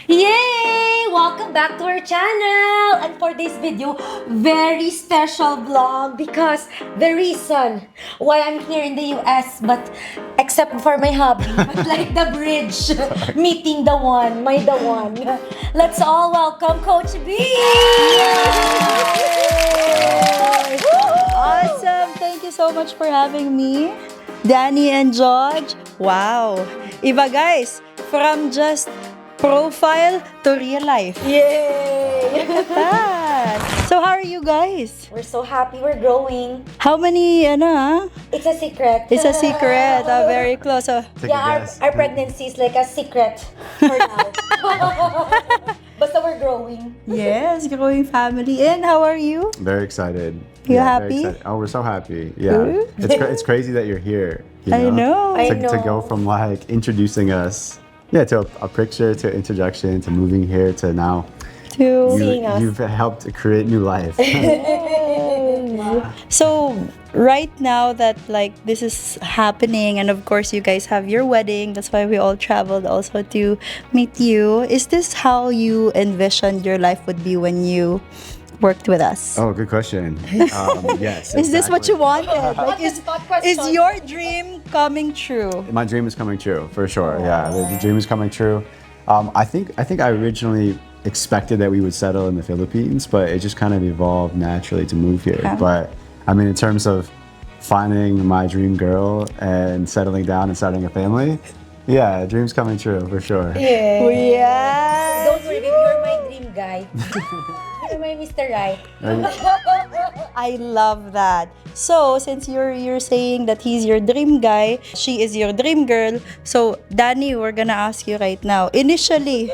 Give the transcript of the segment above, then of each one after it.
Yay! Welcome back to our channel! And for this video, very special vlog because the reason why I'm here in the US, but except for my hobby, but like the bridge, meeting the one, the one. Let's all welcome Coach B! Awesome! Thank you so much for having me, Danny and Joj. Wow! Iba guys, from just profile to real life. Yay! Look at that! So how are you guys? We're so happy we're growing. How many, It's a secret. It's a secret. Very close. So, Take a Yeah, guess. our pregnancy is like a secret for now. Basta we're growing. yes, growing family. And how are you? Very excited. You very happy? excited. Oh, we're so happy. Yeah. Good. It's crazy that you're here. You I know. I To, know. to go from like introducing us, to a picture, to introduction, to moving here, to now To Seeing us. you've helped create new life. So right now that like this is happening, and of course you guys have your wedding, that's why we all traveled also to meet you. Is this how you envisioned your life would be when you worked with us? Oh, good question. Yes. Is this what you exactly. wanted? Like, is your dream coming true? My dream is coming true for sure. Yeah, the dream is coming true. I think I originally expected that we would settle in the Philippines, but it just kind of evolved naturally to move here. Okay. But I mean, in terms of finding my dream girl and settling down and starting a family, yeah, dream's coming true for sure. Yeah. Yes. Don't worry, babe, you're my dream guy. You're my Mr. Right. I love that. So, since you're saying that he's your dream guy, she is your dream girl. So, Danny, we're gonna ask you right now. Initially,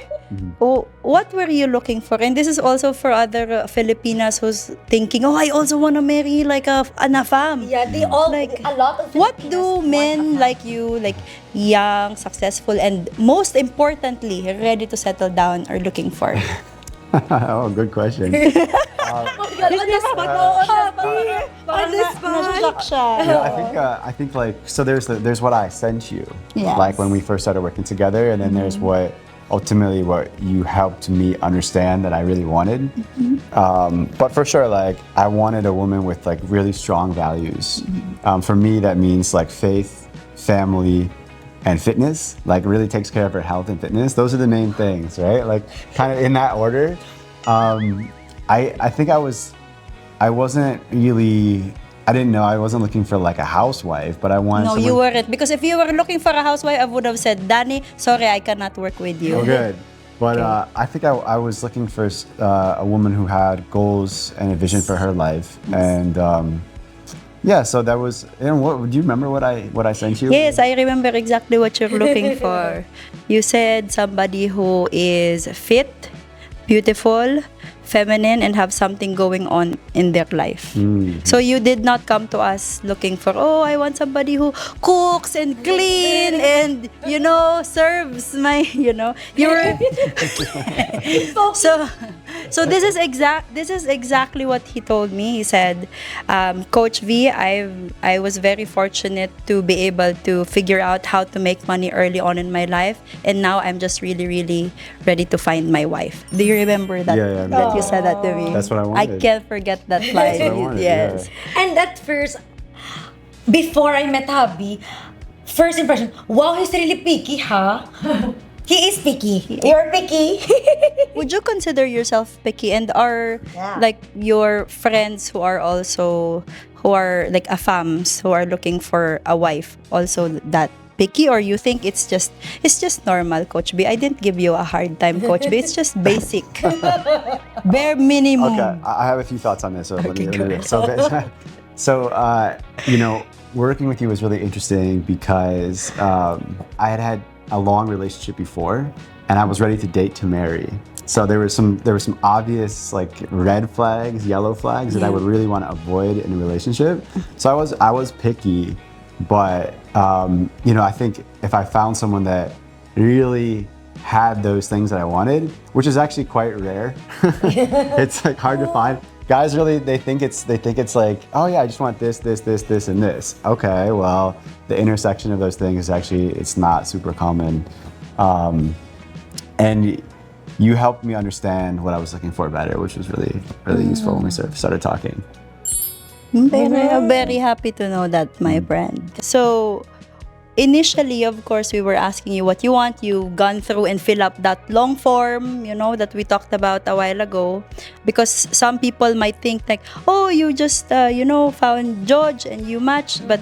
what were you looking for? And this is also for other Filipinas who's thinking, oh, I also want to marry like an afam. Yeah, they all, Like, a lot of What Filipinas do want men a- like you, like young, successful, and most importantly, ready to settle down are looking for? Oh, good question. On the spot. On the spot. Nashock siya. Yeah, I think like so. There's what I sent you, Yes. like when we first started working together, and then there's what ultimately what you helped me understand that I really wanted. But for sure, like I wanted a woman with like really strong values. For me, that means like faith, family, and fitness. Like really takes care of her health and fitness. Those are the main things, right? Like kind of in that order. I think I wasn't really. I didn't know. I wasn't looking for like a housewife, but I wanted. No, someone, you weren't. Because if you were looking for a housewife, I would have said, Danny, sorry, I cannot work with you. Oh, good. But I think I was looking for a woman who had goals and a vision for her life, and yeah. So that was. What do you remember? What I sent you? Yes, I remember exactly what you're looking for. You said somebody who is fit, beautiful, feminine, and have something going on in their life. So you did not come to us looking for, oh, I want somebody who cooks and clean and, serves my, you were... So this is exactly what he told me. He said, Coach V, I was very fortunate to be able to figure out how to make money early on in my life, and now I'm just really, really ready to find my wife. Do you remember that? Yeah, That you said that to me. That's what I I wanted. can't forget that line. That's what I wanted, Yes. And at first, before I met hubby, first impression, wow, he's really picky, huh? He is picky. You're picky. Would you consider yourself picky, and are Yeah. like your friends who are like afams who are looking for a wife also that picky, or you think it's just normal, Coach B? I didn't give you a hard time, Coach B. It's just basic, bare minimum. Okay, I have a few thoughts on this. So let me go do it. So working with you was really interesting because I had a long relationship before, and I was ready to date to marry. So there were some obvious like red flags, yellow flags that I would really want to avoid in a relationship. So I was picky, but I think if I found someone that really had those things that I wanted, which is actually quite rare, it's like hard to find. Guys really they think it's like, oh yeah, I just want this, and this. Okay, well, the intersection of those things is actually it's not super common, and you helped me understand what I was looking for better, which was really, really useful when we started talking. I'm very happy to know that, my friend. So, initially, of course, we were asking you what you want. You've gone through and fill up that long form, that we talked about a while ago. Because some people might think like, oh, you just, found Joj and you matched. But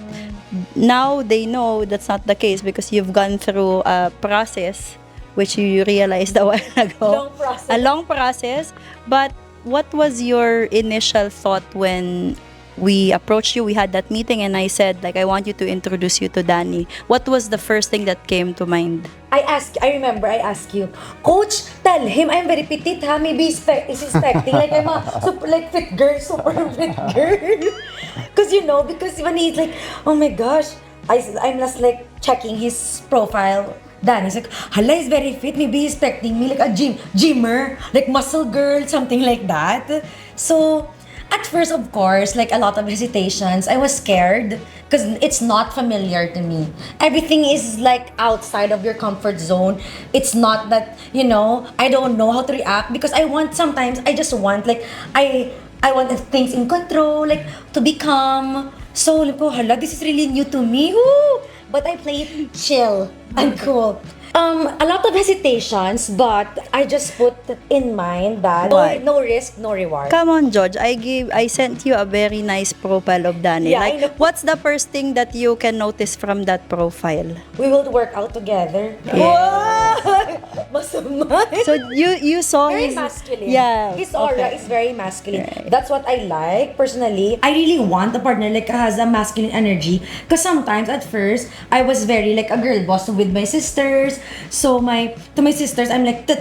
now they know that's not the case because you've gone through a process which you realized a while ago. A long process. But what was your initial thought when we approached you, we had that meeting, and I said, like, I want you to introduce you to Danny? What was the first thing that came to mind? I remember I asked you, Coach, tell him I'm very petite, ha? Maybe he's expecting like I'm a super fit girl, super fit girl. Because when he's like, oh my gosh, I'm just like checking his profile. Danny's like, hala, he's very fit. Maybe he's expecting me like a gymmer, like muscle girl, something like that. So, at first, of course, like a lot of hesitations. I was scared because it's not familiar to me. Everything is like outside of your comfort zone. It's not that, I don't know how to react because I just want like, I want things in control, like to be calm. So, like, oh, hala, this is really new to me. Woo! But I play it chill and cool. A lot of hesitations, but I just put in mind that no risk, no reward. Come on, Joj. I sent you a very nice profile of Danny. Yeah, I know. What's the first thing that you can notice from that profile? We will work out together. Yeah. Masama. So you saw Very his masculine. Yeah. His aura is very masculine. Right. That's what I like personally. I really want a partner like has a masculine energy. Because sometimes at first I was very like a girl boss with my sisters. So to my sisters I'm like tut.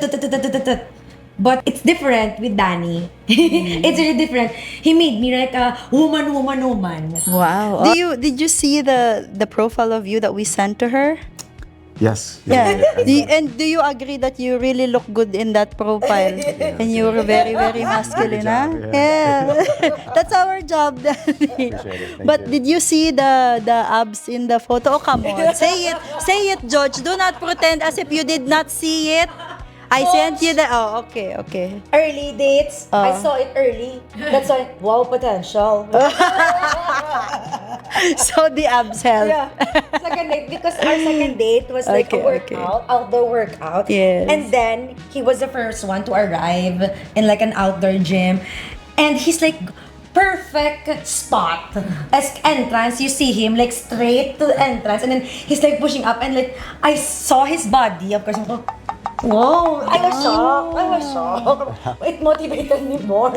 But it's different with Danny. It's really different. He made me like a woman. Wow. Did you see the profile of you that we sent to her? Yes. Yeah. Do you agree that you really look good in that profile? Yeah. And you were very, very masculine, huh? Good job, Yeah. That's our job, Danny. Appreciate it. Thank But you. did you see the abs in the photo? Oh, come on. Say it, Joj. Do not pretend as if you did not see it. I sent you the... Oh, okay. Early dates, I saw it early. That's why, wow, potential. So the abs help. Yeah. Second date, because our second date was like a workout, outdoor workout. Yes. And then he was the first one to arrive in like an outdoor gym. And he's like perfect spot. As entrance, you see him like straight to the entrance. And then he's like pushing up and like I saw his body. Of course, wow, I was shocked. It motivated me more.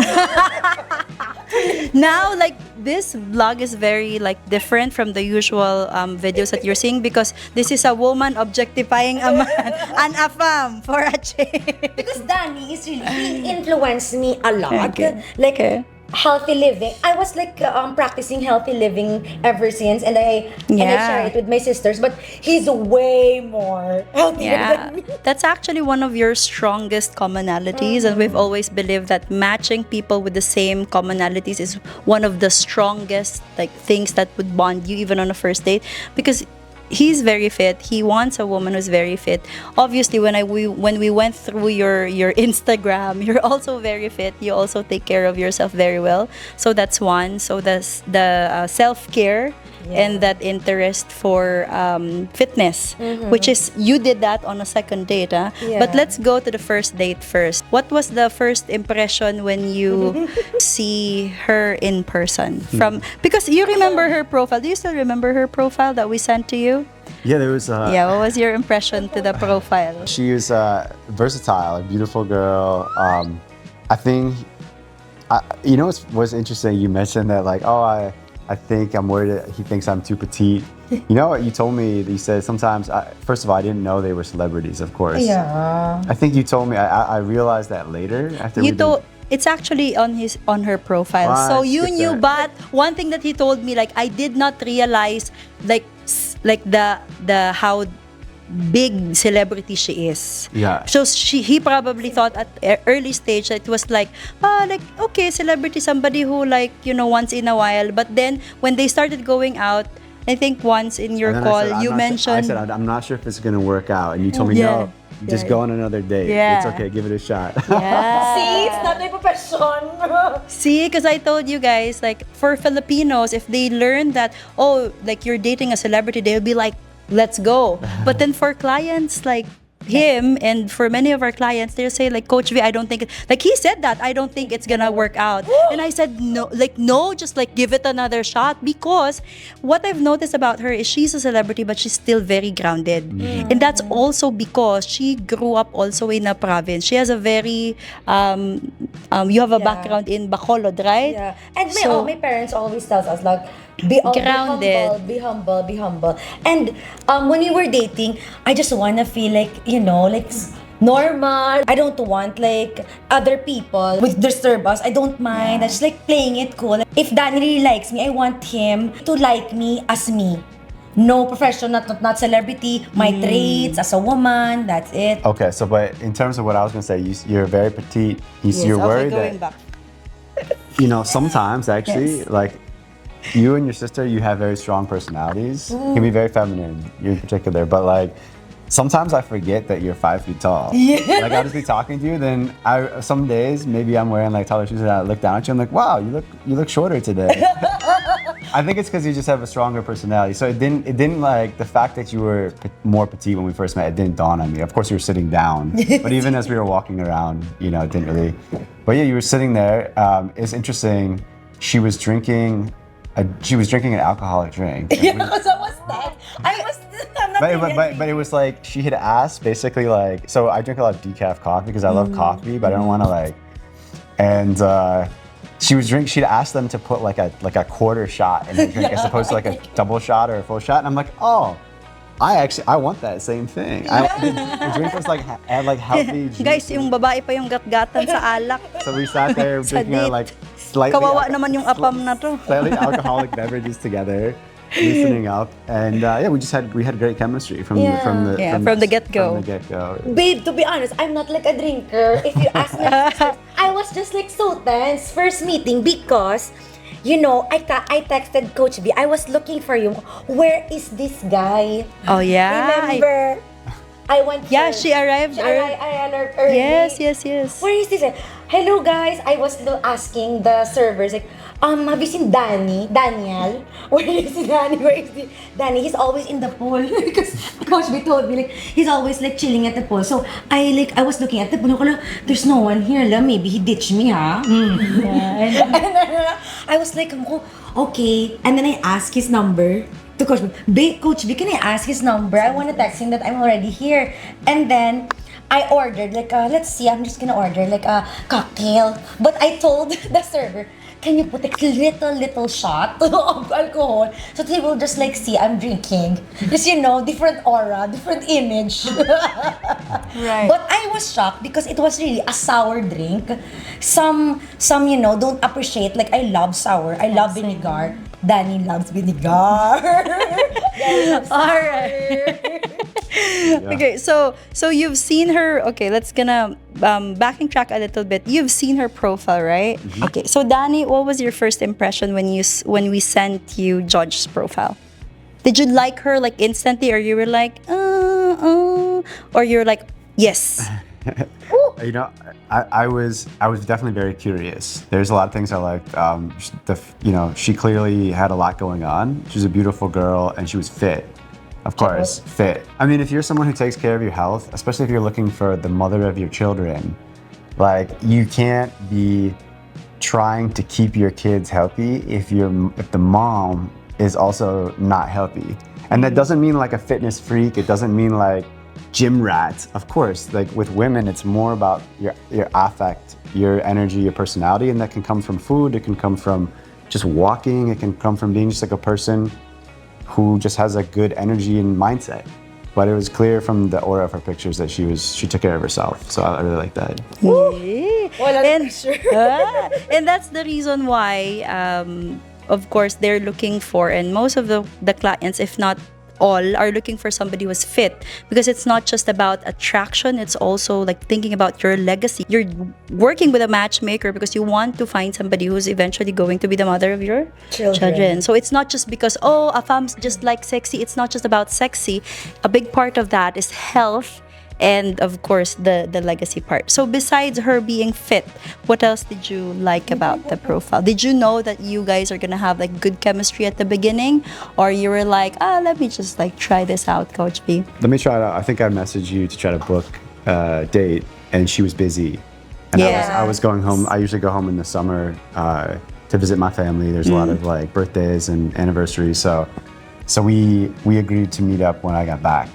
Now, like, this vlog is very like different from the usual videos that you're seeing because this is a woman objectifying a man and a femme for a change. Because Danny is really, he influenced me a lot. Okay. Like, Okay. healthy living. I was like practicing healthy living ever since, and I share it with my sisters. But he's way more healthier than me. That's actually one of your strongest commonalities, and we've always believed that matching people with the same commonalities is one of the strongest like things that would bond you even on a first date because he's very fit. He wants a woman who's very fit. Obviously, when we went through your Instagram, you're also very fit. You also take care of yourself very well. So that's one. So that's the self-care and that interest for fitness, which is you did that on a second date. Huh? Yeah. But let's go to the first date first. What was the first impression when you see her in person? Because you remember her profile. Do you still remember her profile that we sent to you? Yeah, there was. What was your impression to the profile? She was versatile, a beautiful girl. I think, what's interesting? You mentioned that like, I think I'm worried that he thinks I'm too petite. You know what you told me? You said sometimes. First of all, I didn't know they were celebrities. Of course. Yeah. I think you told me. I realized that later after You told. It's actually on her profile. Wow, So you skip knew, that. but one thing that he told me, like I did not realize, like the how big celebrity she is. Yeah. So he probably thought at early stage that it was like okay, celebrity, somebody who like once in a while. But then when they started going out, I think once in your And then call I said, you mentioned. I said, I'm not sure if it's gonna work out, and you told me Yeah. no. just go on another date. Yeah. It's okay, give it a shot. Yeah. See, it's not my profession. See, because I told you guys, like, for Filipinos, if they learn that, oh, like, you're dating a celebrity, they'll be like, let's go. But then for clients like him and for many of our clients, they'll say like, Coach V, I don't think like he said that I don't think it's gonna work out. And I said no, just like give it another shot, because what I've noticed about her is she's a celebrity but she's still very grounded. And that's also because she grew up also in a province. She has a very you have a background in Bacolod, right? Yeah. And So- my parents always tells us like, be Grounded. be humble. And when we were dating, I just wanna feel like, like normal. I don't want like other people would disturb us. I don't mind. I just like playing it cool. If Danny really likes me, I want him to like me as me. No profession, not celebrity. My traits as a woman. That's it. Okay, so but in terms of what I was gonna say, you're very petite. You're Okay, worried going that back. sometimes actually Yes. like you and your sister, you have very strong personalities. You can be very feminine, you in particular, but like sometimes I forget that you're 5 feet tall. Like I'll just be talking to you, then some days maybe I'm wearing like taller shoes and I look down at you, I'm like, wow, you look shorter today. I think it's because you just have a stronger personality. So it didn't like the fact that you were more petite when we first met. It didn't dawn on me. Of course, you were sitting down, but even as we were walking around, it didn't really. But yeah, you were sitting there. It's interesting. She was drinking an alcoholic drink. Yeah, so what's that? I'm not But it was like she had asked basically like, so I drink a lot of decaf coffee because I love coffee, but I don't want to like, and she'd asked them to put like a quarter shot in her drink as opposed to like a double shot or a full shot, and I'm like, oh, I want that same thing. The drink was like had like healthy juice. Guys, yung babae pa yung gatgatan sa alak. So we sat there Sa drinking our date. like slightly Kawawa naman yung apam na to. slightly alcoholic beverages together, loosening up, and we had great chemistry from the get-go. From the get-go. Babe, to be honest, I'm not like a drinker. If you ask me, I was just like so tense first meeting because, I texted Coach B. I was looking for you. Where is this guy? Oh yeah. Remember? I went. Yeah, first. she arrived early. I arrived early. Yes. Where is this? Hello guys. I was still asking the servers like, have you seen Daniel? Where is Danny? He's always in the pool because Coach B told me like he's always like chilling at the pool. So I was looking at the pool. There's no one here. Maybe he ditched me, huh? Yeah. And then, I was like, okay. And then I asked his number to Coach B. Coach B, can I ask his number? I want to text him that I'm already here. And then I ordered like let's see. I'm just gonna order like a cocktail. But I told the server, can you put a little shot of alcohol so they will just like see I'm drinking? Just different aura, different image. Right. But I was shocked because it was really a sour drink. Some don't appreciate, like I love sour. I love vinegar. Danny loves vinegar. Danny loves sour. Alright. Okay, so you've seen her. Okay, let's gonna backing track a little bit. You've seen her profile, right? Mm-hmm. Okay, so Danny, what was your first impression when we sent you Joj's profile? Did you like her like instantly, or you were like, or you're like, yes? I was definitely very curious. There's a lot of things I liked. She clearly had a lot going on. She was a beautiful girl and she was fit. Of course, fit. I mean, if you're someone who takes care of your health, especially if you're looking for the mother of your children, like you can't be trying to keep your kids healthy if the mom is also not healthy. And that doesn't mean like a fitness freak. It doesn't mean like gym rat. Of course, like with women, it's more about your affect, your energy, your personality, and that can come from food. It can come from just walking. It can come from being just like a person who just has a good energy and mindset. But it was clear from the aura of her pictures that she took care of herself. So I really like that. And that's the reason why, of course, they're looking for, and most of the clients, if not all, are looking for somebody who's fit, because it's not just about attraction, it's also like thinking about your legacy. You're working with a matchmaker because you want to find somebody who's eventually going to be the mother of your children. So it's not just because, a femme's just like sexy. It's not just about sexy. A big part of that is health and of course the legacy part. So besides her being fit, what else did you like about the profile? Did you know that you guys are gonna have like good chemistry at the beginning, or you were like, let me just like try this out, Coach B? Let me try it out. I think I messaged you to try to book a date, and she was busy. And Yeah. I was going home. I usually go home in the summer to visit my family. There's a lot of like birthdays and anniversaries. So we agreed to meet up when I got back.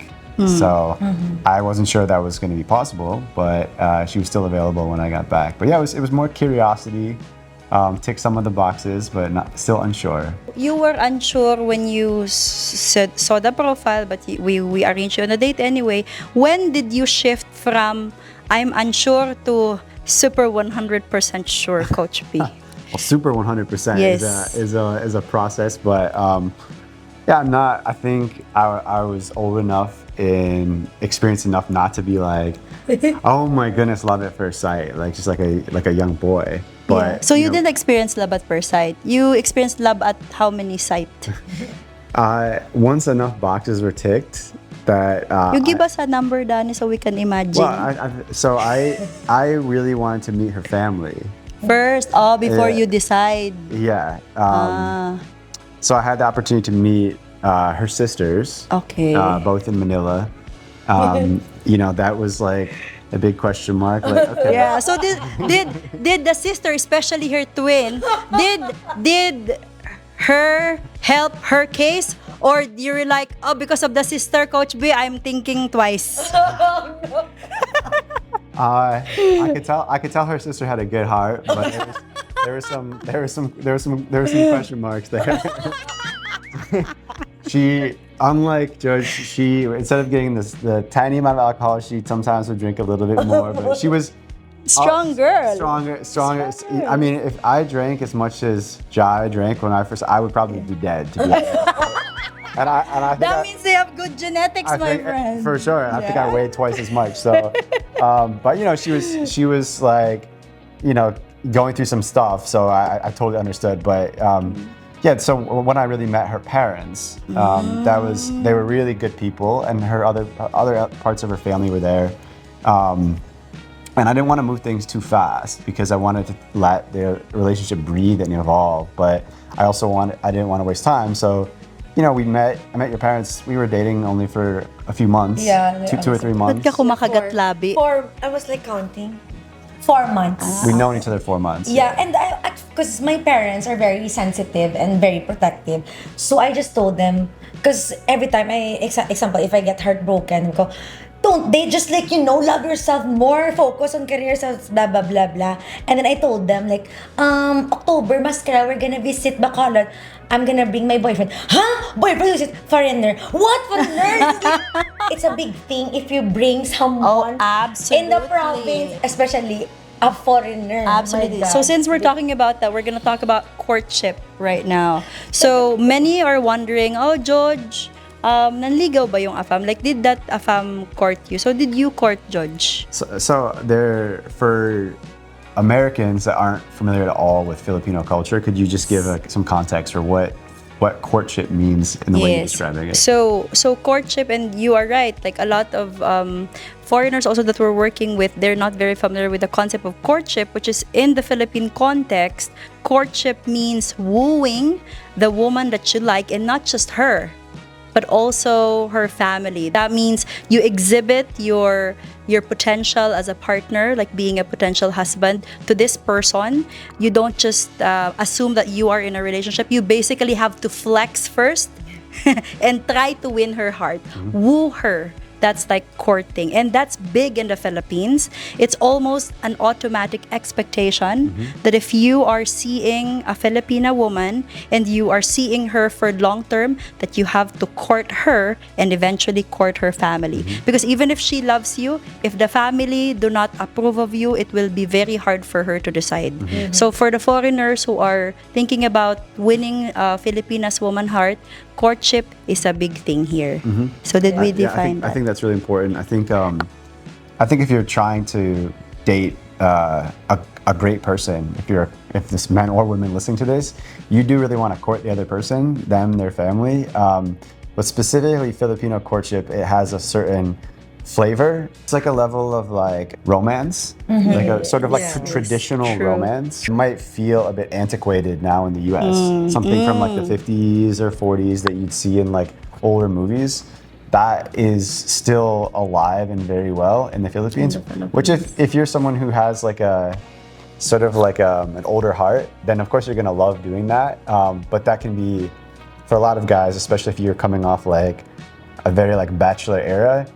So I wasn't sure that was going to be possible, but she was still available when I got back. But yeah, it was more curiosity. Tick some of the boxes, but still unsure. You were unsure when you saw the profile, but we arranged you on a date anyway. When did you shift from I'm unsure to super 100% sure, Coach B? Well, super 100% Yes. is a process, but yeah, I'm not. I think I was old enough and experienced enough not to be like, oh my goodness, love at first sight, like just like a young boy. But So you know, didn't experience love at first sight. You experienced love at how many sight? once enough boxes were ticked that You give us a number, Danny, so we can imagine. well, I really wanted to meet her family. First, before you decide. Yeah. So I had the opportunity to meet her sisters. Okay. Both in Manila. You know, that was like a big question mark. Like, okay. Yeah. So did the sister, especially her twin, did her help her case, or you were like, because of the sister, Coach B, I'm thinking twice. I could tell her sister had a good heart, but there were some question marks there. She, unlike Joj, she instead of getting the tiny amount of alcohol, she sometimes would drink a little bit more. But she was Strong girl. Stronger. I mean, if I drank as much as Jai drank when I would probably be dead. To be honest. And I think That means they have good genetics, I my think, friend. for sure. And I think I weighed twice as much. So, but you know, she was like, you know, going through some stuff. So I totally understood. But yeah, so when I really met her parents, they were really good people, and her other parts of her family were there. And I didn't want to move things too fast because I wanted to let their relationship breathe and evolve. But I didn't want to waste time. So, you know, I met your parents. We were dating only for a few months. Yeah, 2 or 3 Ba't months. ka kumakagat labi? I was like counting. 4 months. We've known each other 4 months. Yeah, and because my parents are very sensitive and very protective, so I just told them, because every time example, if I get heartbroken, go, don't they just like, you know, love yourself more, focus on career, blah blah blah blah. And then I told them like, October mascara, we're gonna visit Bacolod. I'm gonna bring my boyfriend. Huh? Boyfriend is foreigner. What foreigner? It's a big thing if you bring someone in the absolutely. province, especially a foreigner. Absolutely. My So God. since we're talking about that, we're gonna talk about courtship right now. So many are wondering, Joj, nanligaw ba yung AFAM? Like, did that AFAM court you? So did you court Joj? So there, for Americans that aren't familiar at all with Filipino culture, could you just give some context for what courtship means in the way you're describing it? So courtship, and you are right. Like a lot of foreigners also that we're working with, they're not very familiar with the concept of courtship, which is in the Philippine context. Courtship means wooing the woman that you like, and not just her, but also her family. That means you exhibit your potential as a partner, like being a potential husband to this person. You don't just assume that you are in a relationship. You basically have to flex first and try to win her heart, woo her. That's like courting, and that's big in the Philippines. It's almost an automatic expectation that if you are seeing a Filipina woman and you are seeing her for long term, that you have to court her and eventually court her family. Because even if she loves you, if the family do not approve of you, it will be very hard for her to decide. So for the foreigners who are thinking about winning Filipinas woman heart, courtship is a big thing here. So did we define that? I think that's really important. I think if you're trying to date a great person, if this man or woman listening to this, you do really want to court the other person, them, their family. But specifically Filipino courtship, it has a certain flavor. It's like a level of like romance, like a sort of like Yes. traditional True. romance. It might feel a bit antiquated now in the US. Something from like the 50s or 40s that you'd see in like older movies. That is still alive and very well in the Philippines. Which if you're someone who has like a sort of like an older heart, then of course you're gonna love doing that. But that can be, for a lot of guys, especially if you're coming off like a very like bachelor era,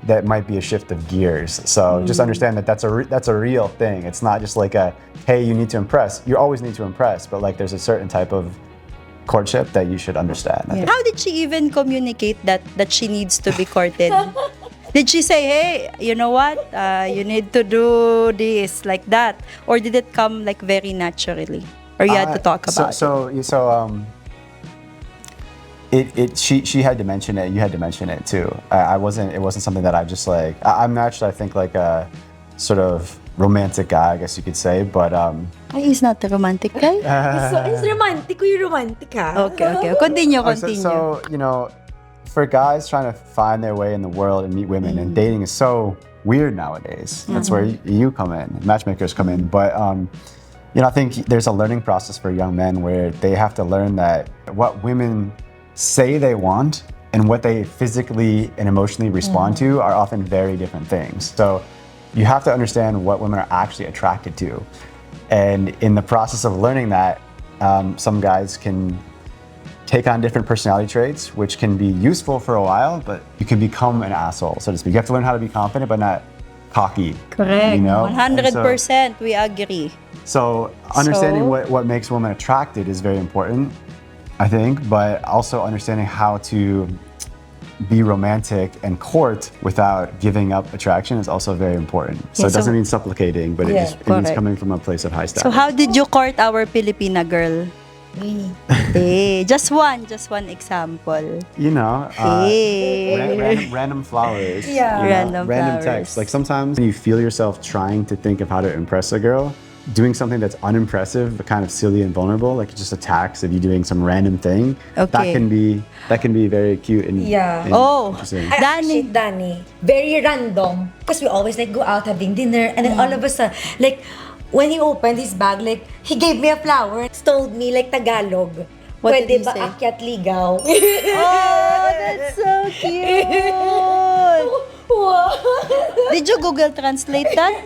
that might be a shift of gears. So just understand that that's a real thing. It's not just like a, hey, you need to impress. You always need to impress, but like there's a certain type of courtship that you should understand. I think. How did she even communicate that she needs to be courted? Did she say, hey, you know what? You need to do this, like that? Or did it come like very naturally? Or you had to talk about She had to mention it. You had to mention it too. It wasn't something that I just like. I'm actually, I think, like a sort of romantic guy, I guess you could say. But he's not a romantic guy? It's romantic. You're romantic, ha? Okay. Continue. So you know, for guys trying to find their way in the world and meet women, and dating is so weird nowadays. That's where you come in, matchmakers come in. But you know, I think there's a learning process for young men where they have to learn that what women say they want and what they physically and emotionally respond to are often very different things. So you have to understand what women are actually attracted to. And in the process of learning that, some guys can take on different personality traits, which can be useful for a while, but you can become an asshole, so to speak. You have to learn how to be confident, but not cocky. Correct. You know? 100%, we agree. So understanding what makes women attracted is very important, I think, but also understanding how to be romantic and court without giving up attraction is also very important. So it doesn't mean supplicating, but it means coming from a place of high status. So how did you court our Filipina girl? Hey, just one example. You know, Hey. random flowers. Yeah. You know, Random random flowers. texts. Like sometimes when you feel yourself trying to think of how to impress a girl, doing something that's unimpressive but kind of silly and vulnerable, like just a text of you doing some random thing, that Okay. can be very cute and, Yeah. and Oh. interesting. I appreciate Danny. Very random. Because we always like go out having dinner and then all of a sudden, like, when he opened his bag, like, he gave me a flower, told me like Tagalog. What Pwede did he ba say? akyat ligaw? Oh, that's so cute. Wow. Did you Google Translate that?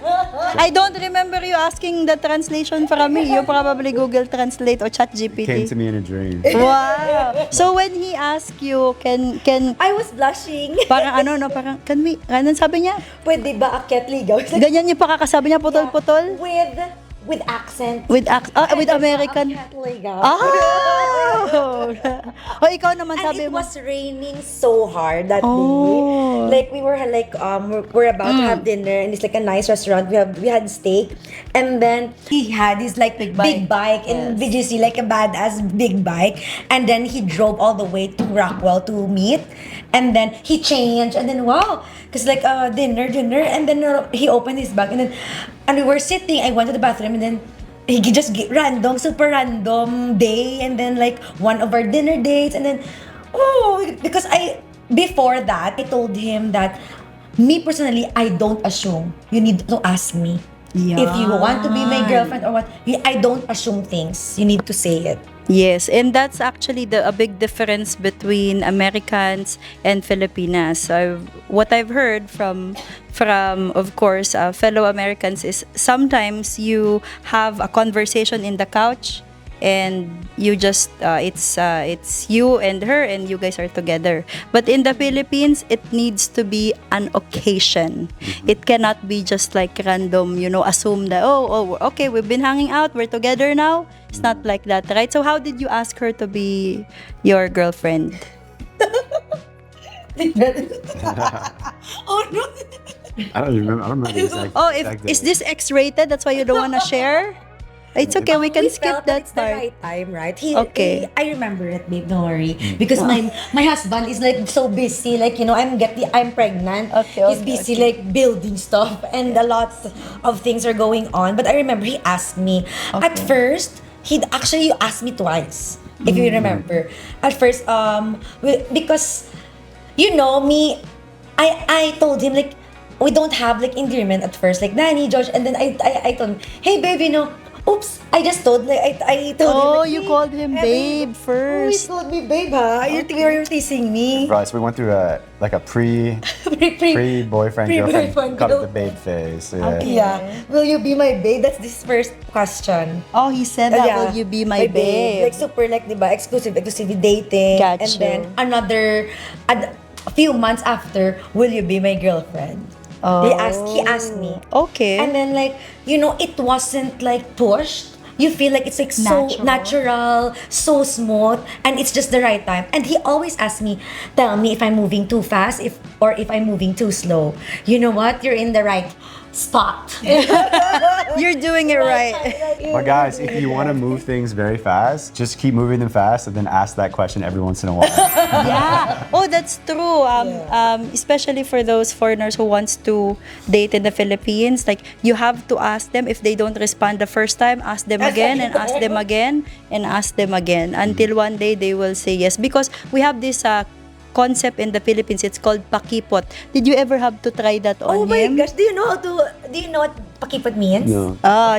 I don't remember you asking the translation from me. You probably Google Translate or Chat Came GPT. to me in a dream. Wow. So when he asked you, can I was blushing. parang can we, ano sabi niya? Pwede ba akyat ligaw? It's like, Ganyan yung pakakasabi niya, putol-putol? with accent. With with American. Akyat ligaw. Oh! O ikaw naman And sabi it mo. was raining so hard that Oh. day. Like we were like we're about to have dinner and it's like a nice restaurant. We had steak and then he had his like big bike and did you see like a badass big bike and then he drove all the way to Rockwell to meet and then he changed and then wow, cause like dinner and then he opened his bag and we were sitting. I went to the bathroom and then he just super random day and then like one of our dinner dates and then because before that I told him that me personally I don't assume. You need to ask me if you want to be my girlfriend or what. I don't assume things. You need to say it. Yes, and that's actually a big difference between Americans and Filipinas. What I've heard from of course fellow Americans is sometimes you have a conversation in the couch and you just it's you and her and you guys are together. But in the Philippines, it needs to be an occasion. It cannot be just like random, assume that okay, we've been hanging out, we're together now. It's not like that, right? So how did you ask her to be your girlfriend? Oh no. I don't remember the exact. Oh, exact is day. this X-rated? That's why you don't want to share? It's okay, we can We skip felt that it's part. the right time, right? Okay. I remember it, babe. Don't worry, because my husband is like so busy. Like I'm pregnant. He's busy like building stuff, and a lot of things are going on. But I remember he asked me at first. He actually asked me twice, if you remember. At first, because me. I told him like we don't have like endearment at first, like Nani, Josh, and then I told him, hey babe, oops, I just told like I told him. Oh, Like, you hey, called him babe You first. told me babe, huh? You're teasing me. Right, so we went through a pre-boyfriend girlfriend, Pre-boyfriend called it the girlfriend. babe phase. So yeah. Okay. Yeah. Will you be my babe? That's this first question. Oh, he said that. Will you be my babe? Like super like diba, exclusive dating. Got and you. then a few months after, will you be my girlfriend? Oh. He asked me. Okay. And then like, it wasn't like pushed. You feel like it's like so natural, so smooth, and it's just the right time. And he always asks me, tell me if I'm moving too fast, or if I'm moving too slow. You know what? You're in the right spot. You're doing it right. But guys, if you want to move things very fast, just keep moving them fast and then ask that question every once in a while. Yeah. Oh, that's true. Especially for those foreigners who wants to date in the Philippines, like you have to ask them. If they don't respond the first time, ask them again and ask them again and ask them again until one day they will say yes. Because we have this concept in the Philippines. It's called pakipot. Did you ever have to try that on Oh my him? gosh, do you know what pakipot means? No.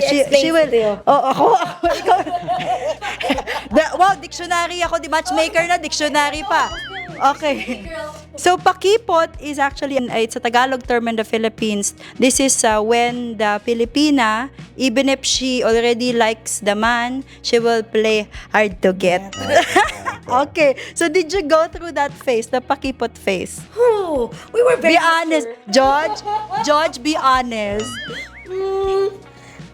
She Explain will. it to you. Oh, ako. Ikaw. Wow, dictionary ako. Di matchmaker na, dictionary pa. Okay. So, pakipot is actually, it's a Tagalog term in the Philippines. This is when the Filipina, even if she already likes the man, she will play hard to get. Okay. So, did you go through that phase, the pakipot phase? Oh, we were very Be honest. Joj, be honest.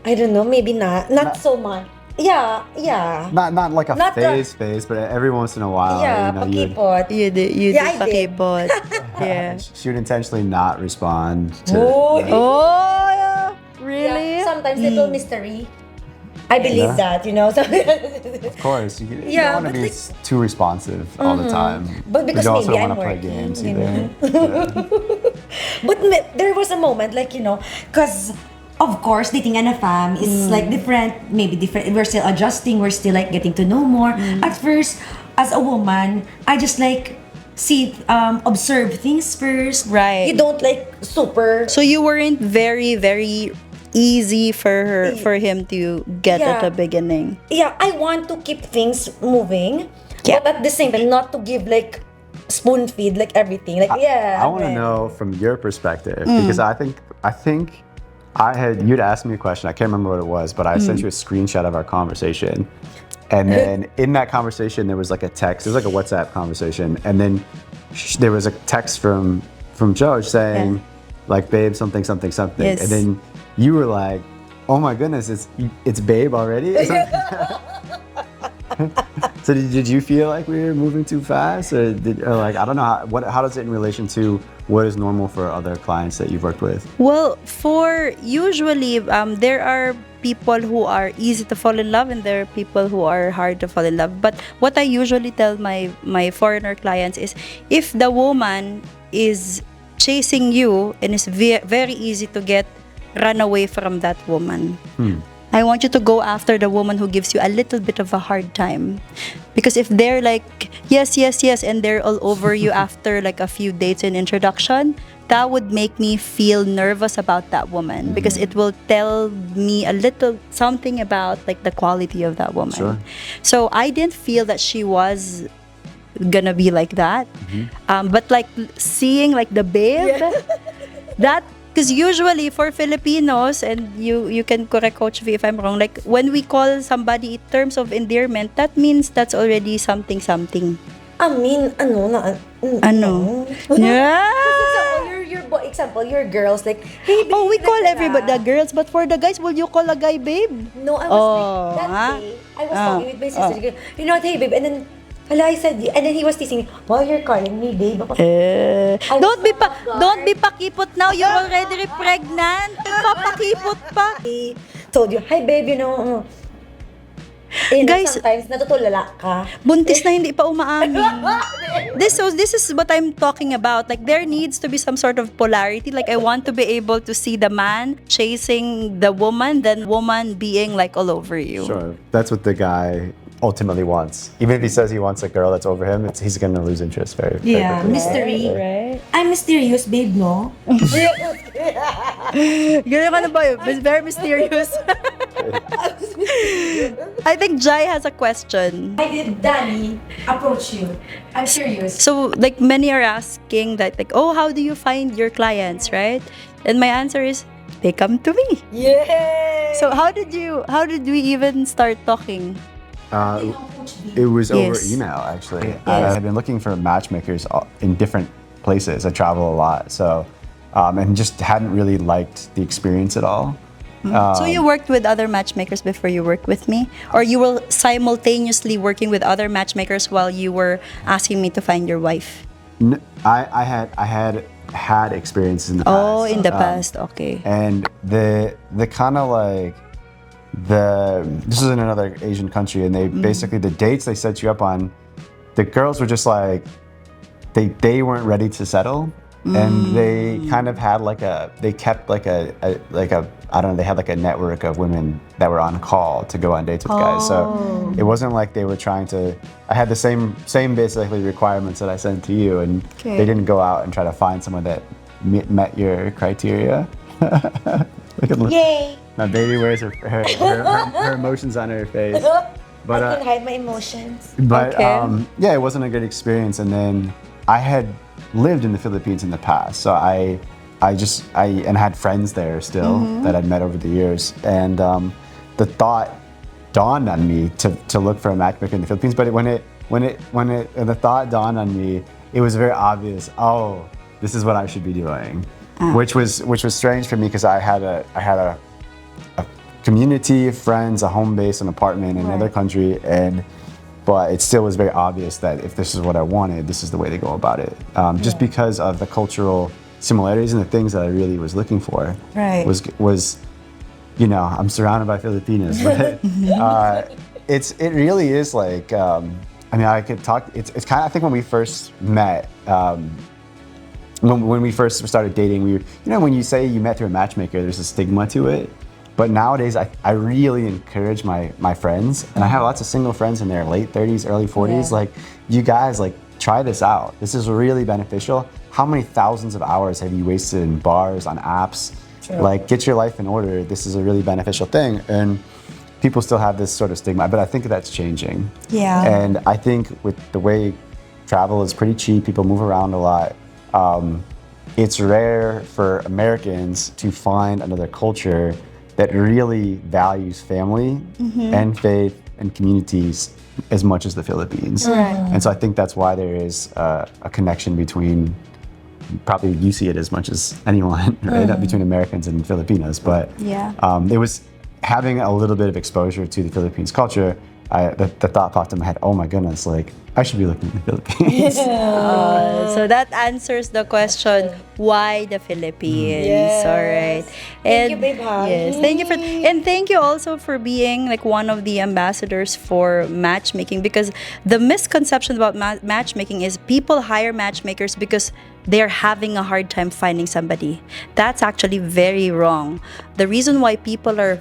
I don't know, maybe not so much. Yeah. Not like a Not the- phase, but every once in a while, Yeah, you would- pakipot. You did Yeah, I did. pakipot. Yeah. she would intentionally not respond to. Oh, Oh, yeah. Really? Yeah, sometimes little mystery. I believe that, Of course, you Yeah, don't want to but be too responsive all the time. But because you also maybe don't I'm want to play working, games you either. But there was a moment like, because of course dating and a fam is like different, maybe different. We're still adjusting, we're still like getting to know more. At first, as a woman, I just like observe things first. Right. You don't like super. So you weren't very, very easy for him to get at the Yeah. beginning. Yeah, I want to keep things moving, Yeah. but at the same time, not to give like spoon feed like everything. Like I want to okay. know from your perspective because I think you'd asked me a question. I can't remember what it was, but I sent you a screenshot of our conversation, and then in that conversation there was like a text. It was like a WhatsApp conversation, and then there was a text from Joj saying, like, babe, something, Yes. and then you were like, oh my goodness, it's babe already. So did you feel like we were moving too fast, or like I don't know how does it in relation to what is normal for other clients that you've worked with? Well, for usually there are people who are easy to fall in love and there are people who are hard to fall in love. But what I usually tell my foreigner clients is if the woman is chasing you and it's very easy to run away from that woman. I want you to go after the woman who gives you a little bit of a hard time. Because if they're like, yes, and they're all over you after like a few dates and introduction, that would make me feel nervous about that woman. Because it will tell me a little something about like the quality of that woman. Sure. So I didn't feel that she was gonna be like that. But like seeing like the babe, that, because usually for Filipinos, and you can correct Coach V if I'm wrong, like when we call somebody in terms of endearment, that means that's already something. I mean, Ano? Yeah. Example, your girls like, hey, babe, Oh, we call like, everybody the girls, but for the guys, will you call a guy babe? No, I was Oh, like, that huh? day, I was talking with my sister. You know what, hey, babe, and then, I said, and then he was teasing me, why you're calling me babe? Ako, I'm Don't be so don't be pakipot now. You're already pregnant. Papakipot pa. I told you, hi babe, Guys, sometimes natutulala ka. Buntis na hindi pa umaamin. This is what I'm talking about. Like there needs to be some sort of polarity. Like I want to be able to see the man chasing the woman, then woman being like all over you. Sure, that's what the guy ultimately wants. Even if he says he wants a girl that's over him, he's gonna lose interest very Yeah, quickly. mystery. Right. I'm mysterious, babe, no? Ganun ka na ba yun? Very mysterious. I think Jai has a question. Why did Danny approach you? I'm serious. So, like, many are asking that, like, oh, how do you find your clients, right? And my answer is, they come to me. Yeah. So, how did we even start talking? It was over Yes. email, actually. I had been looking for matchmakers in different places. I travel a lot, so and just hadn't really liked the experience at all. So you worked with other matchmakers before you worked with me? Or you were simultaneously working with other matchmakers while you were asking me to find your wife? I had experiences in the past. Oh, in the past, okay. And the kind of like this is in another Asian country, and they basically the dates they set you up on, the girls were just like they weren't ready to settle, and they kind of had they kept like a I don't know, they had like a network of women that were on call to go on dates with guys. So it wasn't like they were trying to. I had the same basically requirements that I sent to you, and they didn't go out and try to find someone that met your criteria. Look at Yay! my baby wears her emotions on her face. But I can hide my emotions. But Okay. yeah, it wasn't a good experience. And then I had lived in the Philippines in the past, so I had friends there still that I'd met over the years. And the thought dawned on me to look for a matchmaker in the Philippines. But when the thought dawned on me, it was very obvious. Oh, this is what I should be doing, which was strange for me because I had a community of friends, a home base, an apartment in another country, but it still was very obvious that if this is what I wanted, this is the way to go about it. Just because of the cultural similarities and the things that I really was looking for. Right. Was I'm surrounded by Filipinos, but it really is like I could talk. It's kind of, I think when we first met. When we first started dating, when you say you met through a matchmaker, there's a stigma to it. But nowadays, I really encourage my friends, and I have lots of single friends in their late 30s, early 40s. Like, you guys, like, try this out. This is really beneficial. How many thousands of hours have you wasted in bars, on apps? True. Like, get your life in order. This is a really beneficial thing. And people still have this sort of stigma, but I think that's changing. Yeah. And I think with the way travel is pretty cheap, people move around a lot. It's rare for Americans to find another culture that really values family and faith and communities as much as the Philippines. Right. And so I think that's why there is a connection between, probably you see it as much as anyone, right? Between Americans and Filipinos. But it was having a little bit of exposure to the Philippines culture. The thought popped in my head, oh my goodness, like, I should be looking at the Philippines. So that answers the question, why the Philippines? Yes. All right. Thank you, babe. Yes, thank you and thank you also for being like one of the ambassadors for matchmaking, because the misconception about matchmaking is people hire matchmakers because they're having a hard time finding somebody. That's actually very wrong. The reason why people are,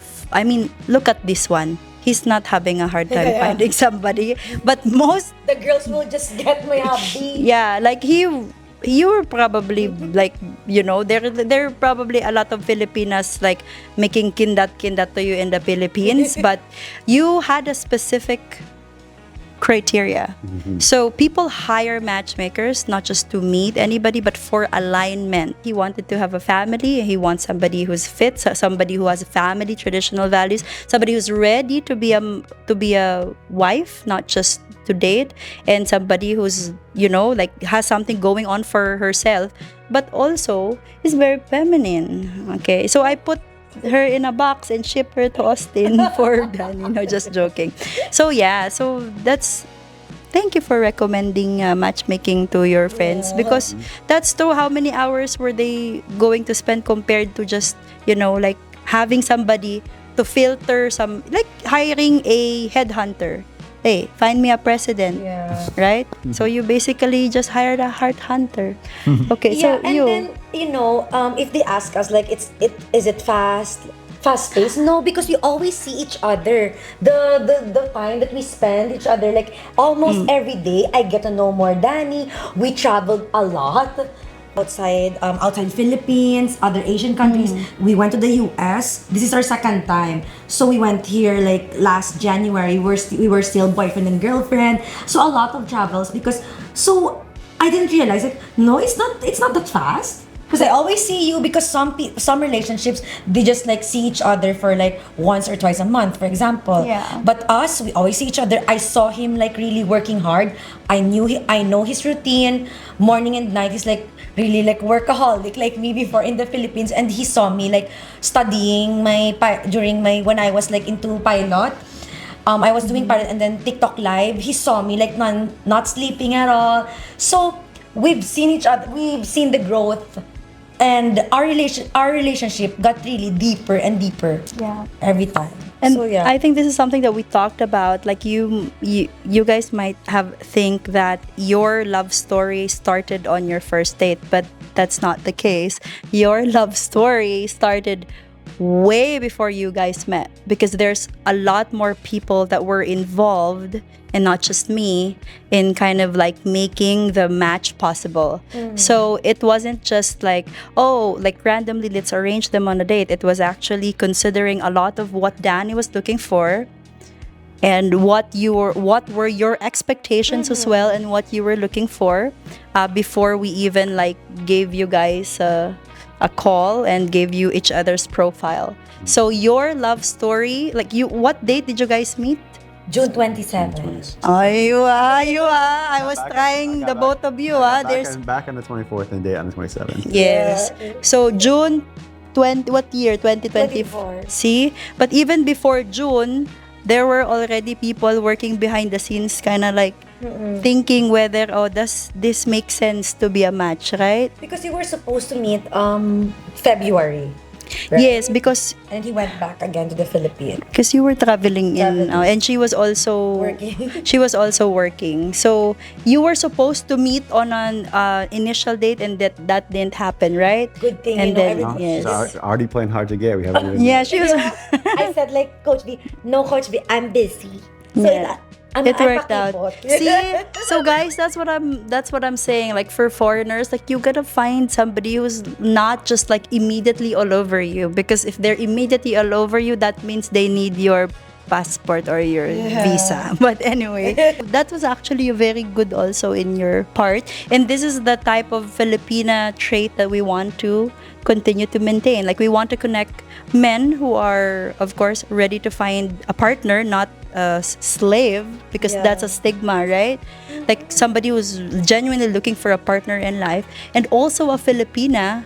look at this one. He's not having a hard time finding somebody, but most The girls will just get my hubby. like you were probably like, there are probably a lot of Filipinas like making kindat to you in the Philippines, but you had a specific criteria. So people hire matchmakers not just to meet anybody, but for alignment. He wanted to have a family. He wants somebody who's fit, somebody who has family traditional values, somebody who's ready to be a wife, not just to date, and somebody who's like has something going on for herself, but also is very feminine. Okay, so I put her in a box and ship her to Austin for Danny. No, just joking. So that's, thank you for recommending matchmaking to your friends, because that's true. How many hours were they going to spend compared to just like having somebody to filter some, like hiring a headhunter. Hey, find me a president, right? So you basically just hired a heart hunter. Okay, Yeah, so and then if they ask us like, is it fast? fast paced? No, because we always see each other. The time that we spend each other, like almost every day, I get to know more Danny. We traveled a lot outside Philippines, other Asian countries. We went to the US. This is our second time. So we went here like last January. We were still boyfriend and girlfriend. So a lot of travels because so I didn't realize like no, it's not that fast. Because I always see you because some relationships they just like see each other for like once or twice a month, for example. Yeah. But us, we always see each other. I saw him like really working hard. I know his routine, morning and night. He's like really like workaholic like me before in the Philippines, and he saw me like studying when I was like into pilot. I was doing pilot and then TikTok live. He saw me like not sleeping at all. So we've seen each other. We've seen the growth. And our relationship got really deeper and deeper. Yeah. Every time. And so yeah. I think this is something that we talked about. Like you guys might have think that your love story started on your first date, but that's not the case. Your love story started way before you guys met, because there's a lot more people that were involved, and not just me, in kind of like making the match possible. So it wasn't just like, oh, like randomly let's arrange them on a date. It was actually considering a lot of what Danny was looking for, and what were your expectations as well, and what you were looking for before we even like gave you guys a call and gave you each other's profile. So your love story, like what date did you guys meet? June 27. I was trying the both of you. There's Back on the 24th and date on the 27th. yes. So June 20, what year? 2024. 24. See? But even before June, there were already people working behind the scenes, kind of like thinking whether, does this make sense to be a match, right? Because you were supposed to meet February. Right? Yes, because And he went back again to the Philippines. you were traveling in, Traveling. and she was also Working. she was also working. So you were supposed to meet on an initial date, and that didn't happen, right? Good thing, And you know, then everything. yes. She's already playing hard to get. We haven't even. Yeah, she was. I said like, Coach B, no Coach B, I'm busy. So Yeah. It worked out. pakipot. See, so guys, that's what I'm saying. Like for foreigners, like you gotta find somebody who's not just like immediately all over you. Because if they're immediately all over you, that means they need your passport or your visa. But anyway, that was actually very good also in your part. And this is the type of Filipina trait that we want to continue to maintain. Like we want to connect men who are, of course, ready to find a partner, not a slave, because Yeah. that's a stigma, right? Like somebody who's genuinely looking for a partner in life, and also a Filipina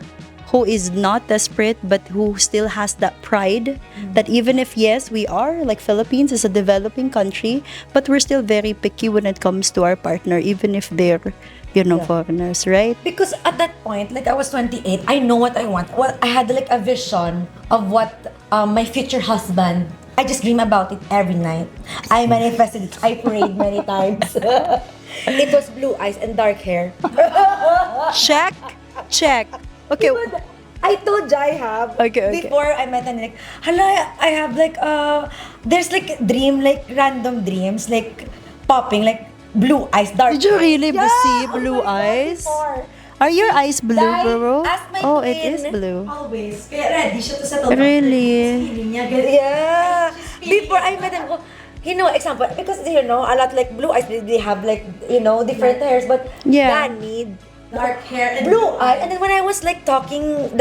who is not desperate but who still has that pride that even if yes, we are like Philippines is a developing country, but we're still very picky when it comes to our partner, even if they're foreigners, right? Because at that point, like I was 28, I know what I want. Well, I had like a vision of what my future husband. I just dream about it every night. I manifested it. I prayed many times. It was blue eyes and dark hair. Check. Okay. I told Jai have Okay. before I met him, like, hala, I have like there's like dream, like random dreams, like popping, like blue eyes, dark. Did you really hair. see Yeah, blue oh my God, eyes? before. Are your eyes blue, Dahil bro? as my Oh, twin, it is blue. Always. Kaya ready siya to settle. Really? Feeling niya, yeah. Before I met him, example, because a lot like blue eyes, they have like, different hairs, but Yeah. Danny, dark hair, and blue eye. And then when I was like talking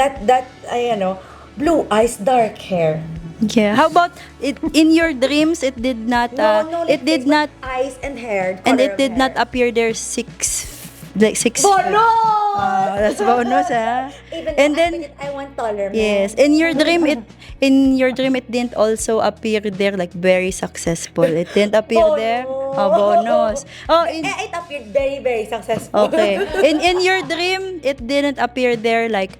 blue eyes, dark hair. Yeah. How about it in your dreams? It did not. Like it did face, not, but eyes and hair. and color it of did not hair. appear there six. Bonus! That's bonus, ah. Even And though then I want taller, man. yes, in your dream it didn't also appear there like very successful. It didn't appear there. Oh, bonus. Oh, It appeared very, very successful. okay. In your dream, it didn't appear there like,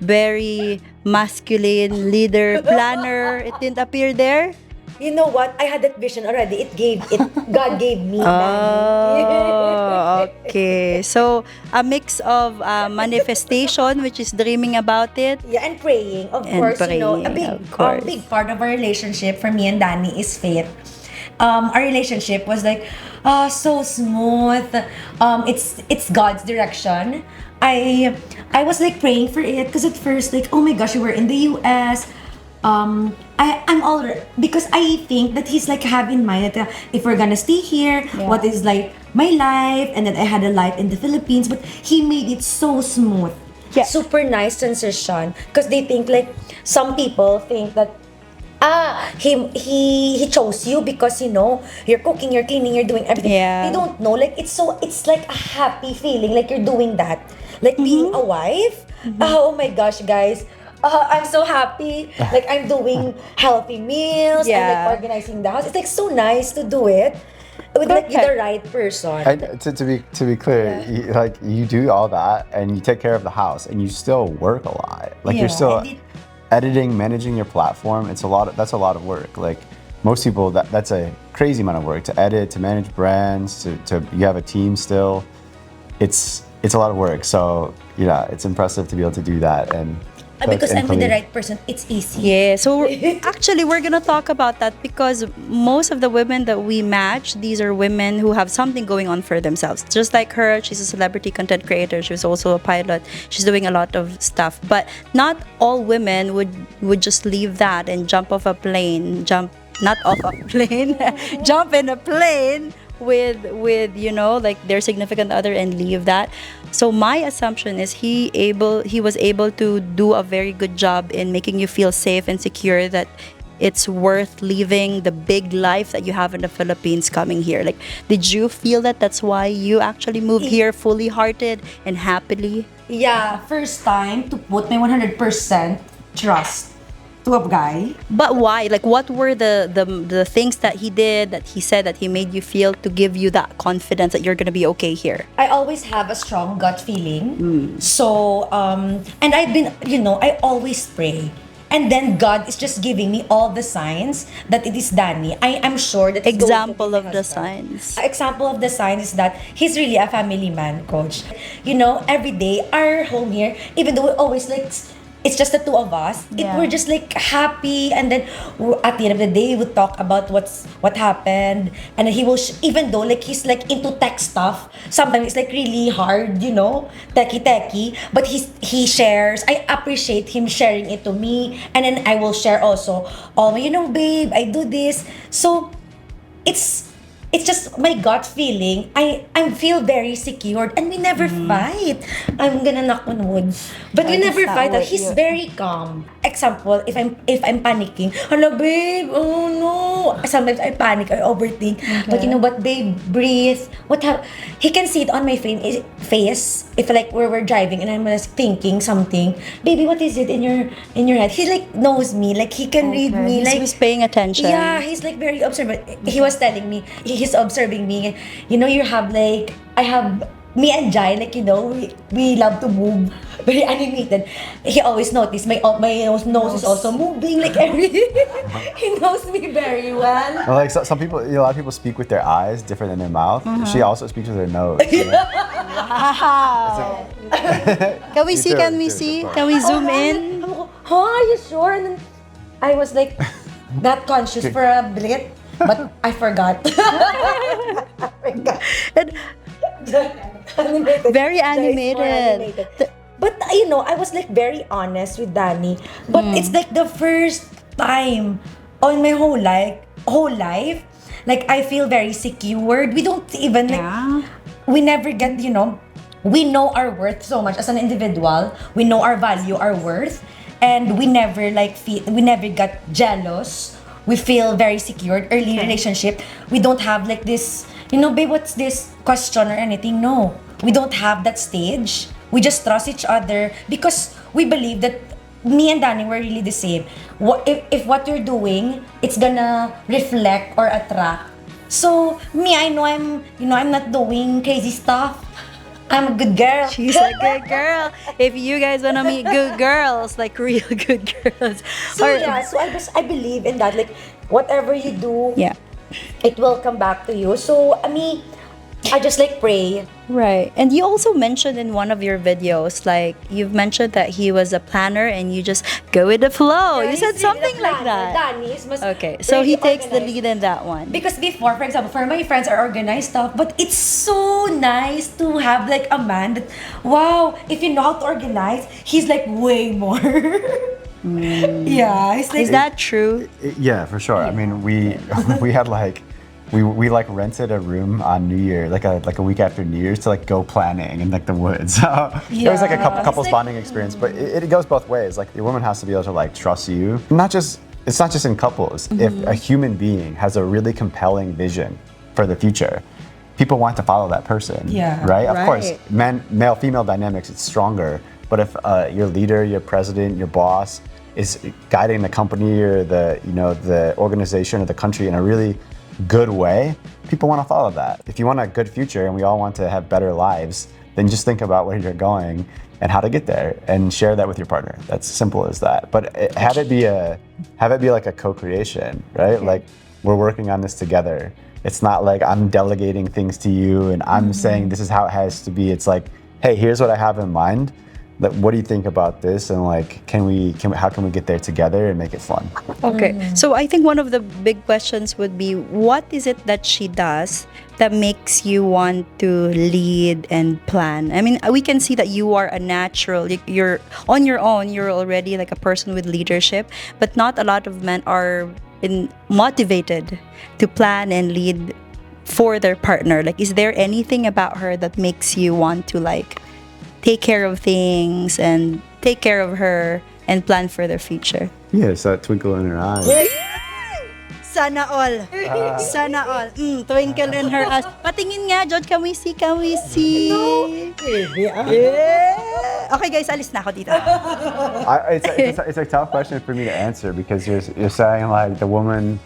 very masculine leader, planner. It didn't appear there. You know what? I had that vision already. God gave me Danny. Oh, okay. So a mix of manifestation, which is dreaming about it, Yeah, and praying, of and course. You know, a praying, big, of course. big part of our relationship for me and Danny is faith. Our relationship was like, so smooth. It's God's direction. I was like praying for it because at first, like, oh my gosh, we were in the U.S. I'm already, because I think that he's like have in mind that if we're gonna stay here, what is like my life, and then I had a life in the Philippines, but he made it so smooth. Yeah. Super nice transition because they think like some people think that he chose you because you know you're cooking, you're cleaning, you're doing everything. Yeah. They don't know, like it's like a happy feeling, like you're doing that, like being a wife. Oh my gosh, guys. I'm so happy. Like I'm doing healthy meals. I'm Yeah. like organizing the house. It's like so nice to do it with like Perfect. the right person. And to be clear, you do all that and you take care of the house and you still work a lot. Like you're Yeah. still And editing, managing your platform. That's a lot of work. Like most people, that's a crazy amount of work to edit, to manage brands, to you have a team still. It's a lot of work. So yeah, it's impressive to be able to do that and because and I'm with the clean. right person, it's easy. Yeah, so actually we're gonna talk about that because most of the women that we match, these are women who have something going on for themselves. Just like her, she's a celebrity content creator. She was also a pilot. She's doing a lot of stuff. But not all women would just leave that and jump off a plane, not off a plane, jump in a plane with you know, like their significant other and leave that. So my assumption is he was able to do a very good job in making you feel safe and secure that it's worth leaving the big life that you have in the Philippines coming here. Like, did you feel that that's why you actually moved here fully hearted and happily? Yeah, first time to put my 100% trust to a guy. But why? Like, what were the things that he did, that he said, that he made you feel to give you that confidence that you're gonna be okay here? I always have a strong gut feeling. So, and I've been, you know, I always pray. And then God is just giving me all the signs that it is Danny. I am sure that he's going to be Example my of the husband. signs. Example of the sign is that he's really a family man, coach. You know, every day, our home here, even though we always like, it's just the two of us. Yeah. We're just like happy, and then at the end of the day, we talk about what happened, and then he will even though like he's like into tech stuff. Sometimes it's like really hard, you know, techie. But he shares. I appreciate him sharing it to me, and then I will share also. Oh, you know, babe, I do this. So it's just my gut feeling. I feel very secured, and we never fight. I'm gonna knock on wood, but we That is never not fight. what He's you- very calm. Example, if I'm panicking, hello babe, oh no. Sometimes I panic, I overthink. But you know what, babe, breathe. He can see it on my face. If like we're driving and I'm just thinking something, baby, what is it in your head? He like knows me, like he can read me, like He's paying attention. yeah, he's like very observant. He was telling me, he's observing me. You know, I have me and Jai, like, you know, we love to move. Very animated. He always noticed my nose is also moving, like everything. He knows me very well. Well, like some people, you know, a lot of people speak with their eyes different than their mouth. She also speaks with her nose. You know? Wow. Can we Me see? too, Can we me too, see? so far. Can we zoom in? Huh, are you sure? And then I was like, not conscious for a bit, but I forgot. I forgot. And Animated. Very Jai is more animated. But you know, I was like very honest with Danny. But it's like the first time on my whole life, like I feel very secured. We don't even like Yeah. we never get, you know, we know our worth so much as an individual. We know our value, our worth, and we never we never got jealous. We feel very secured. Early relationship, we don't have like this, you know, babe, what's this question or anything? No, we don't have that stage. We just trust each other because we believe that me and Danny were really the same. If what you're doing, it's gonna reflect or attract. So me, I know I'm not doing crazy stuff. I'm a good girl. She's a good girl. If you guys wanna meet good girls, like real good girls. So yeah, so I believe in that. Like whatever you do, Yeah. it will come back to you. So I just like pray. Right. And you also mentioned in one of your videos, like you've mentioned that he was a planner and you just go with the flow. Yeah, You said he's really something the like planner. that. Danny is mas Okay. So really he takes the organized. lead in that one. Because before, for example, for my friends are organized stuff, but it's so nice to have like a man that, wow, if you know how to organize, he's like way more. Yeah, it's like Is that true? Yeah, for sure. I mean, we had like we like rented a room on New Year, like a week after New Year's, to like go planning in like the woods. So it was like a Yeah. couple's It's like- bonding experience, but it goes both ways. Like the woman has to be able to like trust you. It's not just in couples. If a human being has a really compelling vision for the future, people want to follow that person. Yeah. Right? Of course, Right. male female dynamics, it's stronger. But if your leader, your president, your boss is guiding the company or the organization or the country in a really good way, people want to follow that. If you want a good future and we all want to have better lives, then just think about where you're going and how to get there and share that with your partner. That's simple as that. But have it be like a co-creation, right? Like we're working on this together. It's not like I'm delegating things to you and I'm saying this is how it has to be. It's like, hey, here's what I have in mind. What do you think about this? And like, how can we get there together and make it fun? Okay. So I think one of the big questions would be, what is it that she does that makes you want to lead and plan? I mean, we can see that you are a natural. You're on your own. You're already like a person with leadership, but not a lot of men are motivated to plan and lead for their partner. Like, is there anything about her that makes you want to like take care of things and take care of her and plan for their future? Yeah, it's that twinkle in her eye. Sana all. Sana all. Twinkle in her eyes. Patingin nga, Joj. Can we see? Can we see? Yeah. Okay, guys. Alis na ako dito. It's a tough question for me to answer because you're saying like the woman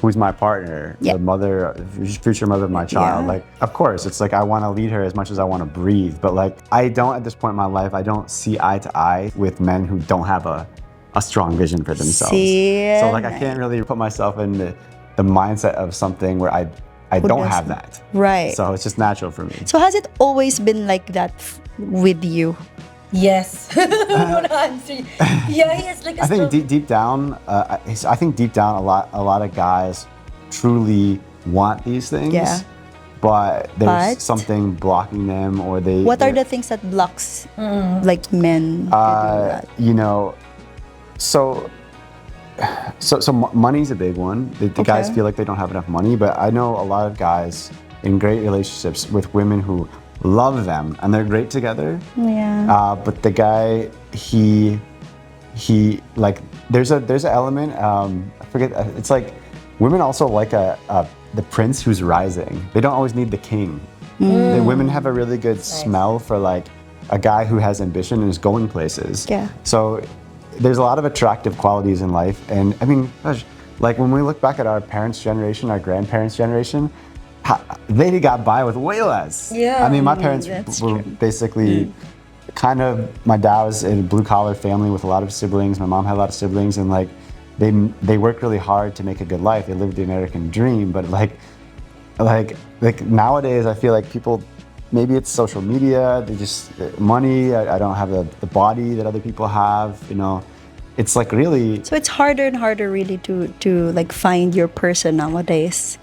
who's my partner, Yeah. the mother, future mother of my child. Yeah. Like, of course, it's like I want to lead her as much as I want to breathe. But like, I don't at this point in my life, I don't see eye to eye with men who don't have a strong vision for themselves. See? So like, I can't really put myself in the mindset of something where I don't have that. Right. So it's just natural for me. So has it always been like that with you? yes. I wanna answer you. Yeah, he is like a I think strong- deep down, I think deep down, a lot of guys truly want these things, Yeah. but there's But- something blocking them, or they. What are the things that blocks like men to do that? You know, so money's a big one. The guys Okay. feel like they don't have enough money, but I know a lot of guys in great relationships with women who love them and they're great together. Yeah. But the guy, he like there's an element. I forget. It's like women also like the prince who's rising. They don't always need the king. The women have a really good smell for like a guy who has ambition and is going places. Yeah. So there's a lot of attractive qualities in life, and I mean, gosh, like when we look back at our parents' generation, our grandparents' generation, they got by with way less. Yeah. I mean, my parents that's were true. basically kind of, my dad was in a blue collar family with a lot of siblings. My mom had a lot of siblings, and like they worked really hard to make a good life. They lived the American dream, but like nowadays, I feel like people, maybe it's social media, they just money. I don't have the body that other people have. You know, it's like really. So it's harder and harder really to like find your person nowadays.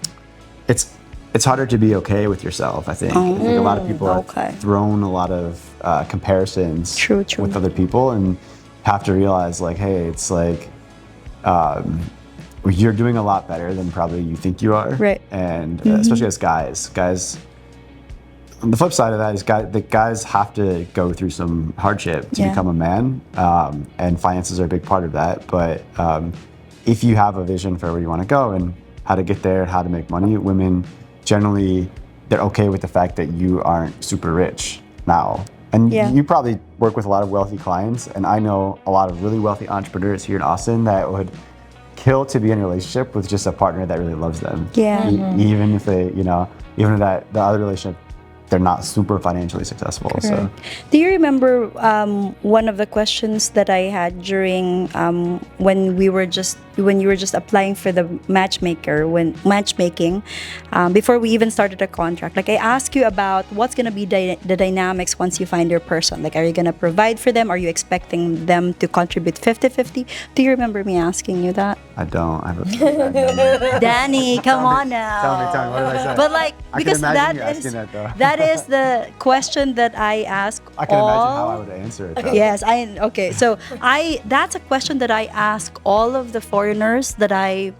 It's harder to be okay with yourself, I think. I think a lot of people okay. have thrown a lot of comparisons True. with other people and have to realize like, hey, it's like you're doing a lot better than probably you think you are. Right. And especially as guys. On the flip side of that is the guys have to go through some hardship to Yeah. become a man, and finances are a big part of that. But if you have a vision for where you want to go and how to get there, how to make money, women generally, they're okay with the fact that you aren't super rich now. And Yeah. you probably work with a lot of wealthy clients, and I know a lot of really wealthy entrepreneurs here in Austin that would kill to be in a relationship with just a partner that really loves them. Yeah. Even if they, even if that the other relationship they're not super financially successful. So Do you remember one of the questions that I had during when you were just applying for the matchmaking before we even started a contract? Like I asked you about what's gonna be the dynamics once you find your person. Like, are you gonna provide for them? Are you expecting them to contribute 50-50? Do you remember me asking you that? I don't. I have a Danny, come on now. Tell me, what did I say? But like, I can because imagine you asking that, though. that is the question that I ask I can all. imagine how I would answer it. Though. Yes, okay. So that's a question that I ask all of the foreigners that I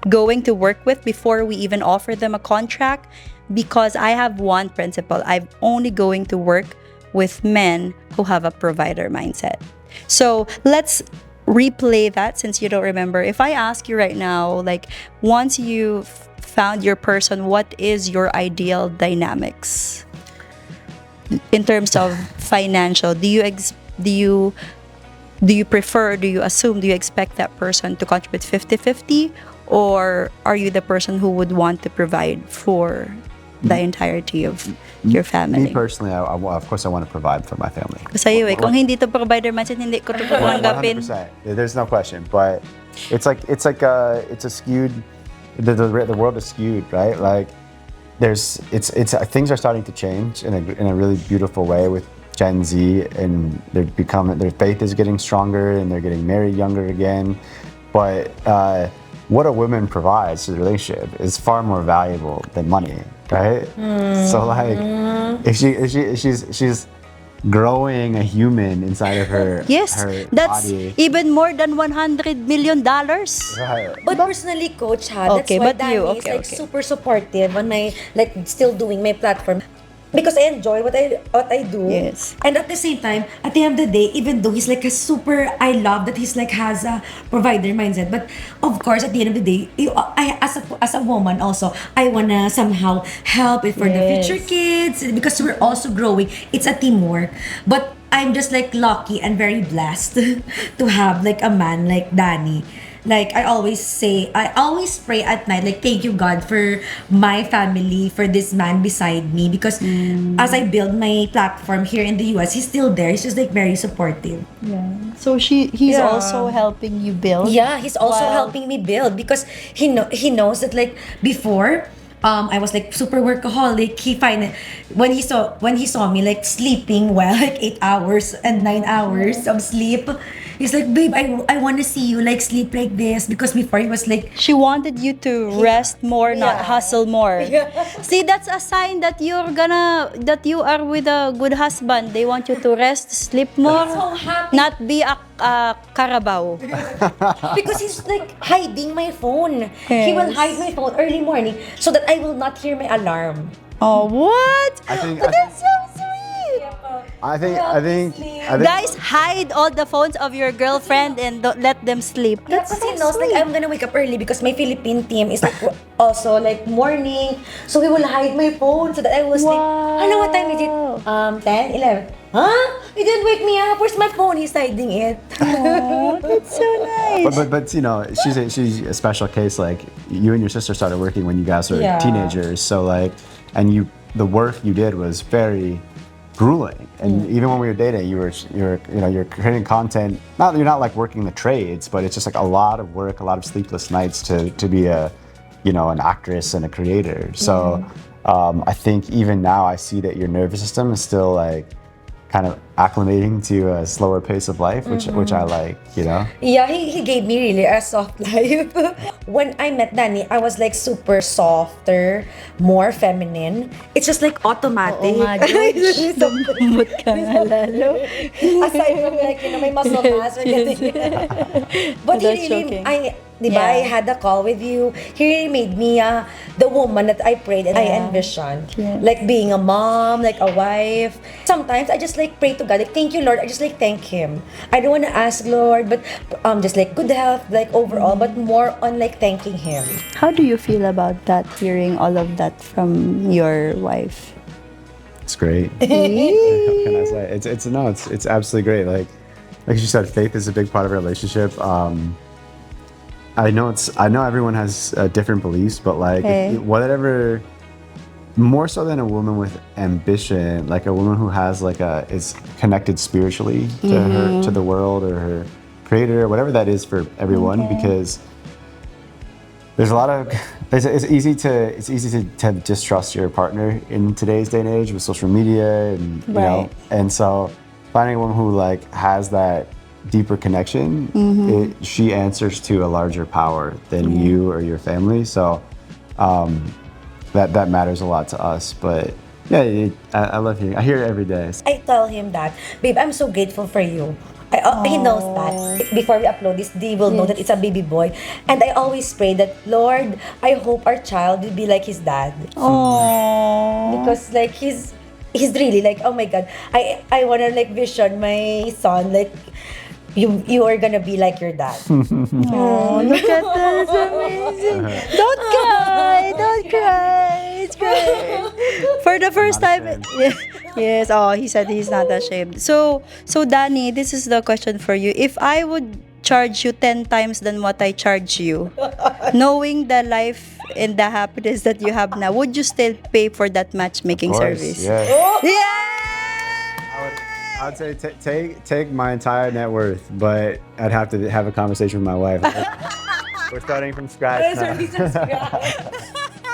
going to work with before we even offer them a contract, because I have one principle. I'm only going to work with men who have a provider mindset. So let's replay that since you don't remember. If I ask you right now, like, once you've found your person, what is your ideal dynamics in terms of financial? Do you prefer, do you assume, do you expect that person to contribute 50-50, or are you the person who would want to provide for the entirety of your family? Me personally, of course I want to provide for my family. Sa'yo kung hindi to provider mindset, hindi ko to tanggapin. 100%. There's no question. But it's a skewed. The world is skewed, right? Like things are starting to change in a really beautiful way with Gen Z, and their faith is getting stronger, and they're getting married younger again. But what a woman provides to the relationship is far more valuable than money, right? So like, if she's growing a human inside of her, Yes, her that's body. even more than $100 million. Right. But personally, Coach, that's Okay, why but you- Danny is okay, like okay. super supportive on my, like, still doing my platform. Because I enjoy what I do. Yes. And at the same time, at the end of the day, even though he's like a super, I love that he's like has a provider mindset. But of course, at the end of the day, as a woman also, I wanna somehow help it for the Yes. future kids, because we're also growing. It's a teamwork. But I'm just like lucky and very blessed to have like a man like Danny. Like I always pray at night, like, thank you God for my family, for this man beside me, because as I build my platform here in the US, he's still there. He's just like very supportive. Yeah. So he's Yeah. also helping you build. Yeah, he's also Wow. helping me build, because he knows that, like, before I was like super workaholic. When he saw me like sleeping well, like 8 hours and 9 hours of sleep, he's like, babe, I want to see you like sleep like this, because before he was like, She wanted you to rest more, not Yeah. hustle more. Yeah. See, that's a sign that you are with a good husband. They want you to rest, sleep more, so happy. not be a Carabao. because he's like hiding my phone. He will Yes. hide my phone early morning so that I will not hear my alarm. Oh, what? I think- But I that's so sweet. I think Guys, hide all the phones of your girlfriend and don't let them sleep. That's Because so he knows like sweet. I'm gonna wake up early, because my Philippine team is like also like morning. So he will hide my phone so that I will sleep. Wow. Hello, what time is it? 10, 11. Huh? You didn't wake me up. Where's my phone? He's hiding it. Oh, that's so nice. But you know, she's a special case. Like, you and your sister started working when you guys were Yeah. teenagers. So like, and the work you did was very grueling. And even when we were dating, you're creating content. You're not like working the trades, but it's just like a lot of work, a lot of sleepless nights to be an actress and a creator. So I think even now I see that your nervous system is still like kind of acclimating to a slower pace of life, which I like, Yeah, he gave me really a soft life. When I met Danny, I was like super softer, more feminine. It's just like automatic. Oo nga, Joj. Dumumot ka nga lalo. Aside from like, my muscle mass or getting But he That's really, shocking. I Yeah. had a call with you. He really made me the woman that I prayed and I Yeah. envisioned. Yes. Like being a mom, like a wife. Sometimes I just like pray to God, like, thank you, Lord. I just like thank Him. I don't want to ask, Lord, but just like good health, like overall, but more on like thanking Him. How do you feel about that, hearing all of that from your wife? It's great. What can I say? It's absolutely great. Like you said, faith is a big part of a relationship. I know everyone has different beliefs, but like Okay. whatever more so than a woman with ambition, like a woman who has is connected spiritually to her, to the world or her creator, whatever that is for everyone, because there's a lot of it's easy to distrust your partner in today's day and age with social media and you know, and so finding a woman who like has that deeper connection, she answers to a larger power than you or your family, so that matters a lot to us. But yeah, I love hearing. I hear it every day. I tell him that, babe, I'm so grateful for you. He knows that. Before we upload this, they will know that it's a baby boy. And I always pray that, Lord, I hope our child will be like his dad. Because like he's really like, oh my God, I wanna like vision my son like you are gonna be like your dad. Oh, look at that, it's amazing. Don't cry, it's great. For the first time, yes, oh, he said he's not ashamed. So Danny, this is the question for you. If I would charge you 10 times than what I charge you, knowing the life and the happiness that you have now, would you still pay for that matchmaking service? Yeah. Yeah! I would say take my entire net worth, but I'd have to have a conversation with my wife. We're starting from scratch now.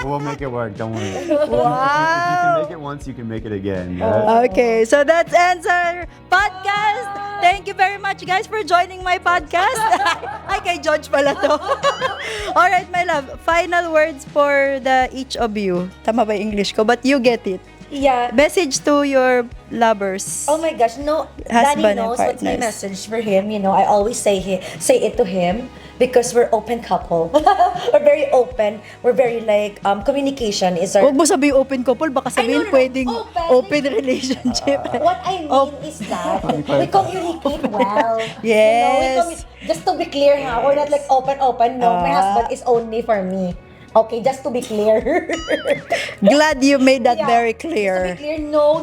We'll make it work, don't worry. If you can make it once, you can make it again. Right? Okay, so that ends our podcast. Thank you very much, guys, for joining my podcast. Ay, kay Joj pala to. Alright, my love, final words for each of you. Tama ba yung English ko? But you get it. Yeah. Message to your lovers. Oh my gosh, no. Husband Danny and knows what's my partners. message for him. You know, I always say it to him because we're open couple. We're very open. We're very like communication is our. Huwag mo sabihin open couple, baka sabihin no. pwedeng Open. relationship. What I mean is that we communicate well. Yes. Just to be clear, we're not like open. No, my husband is only for me. Okay, just to be clear. Glad you made that very Just to clear. be clear, no.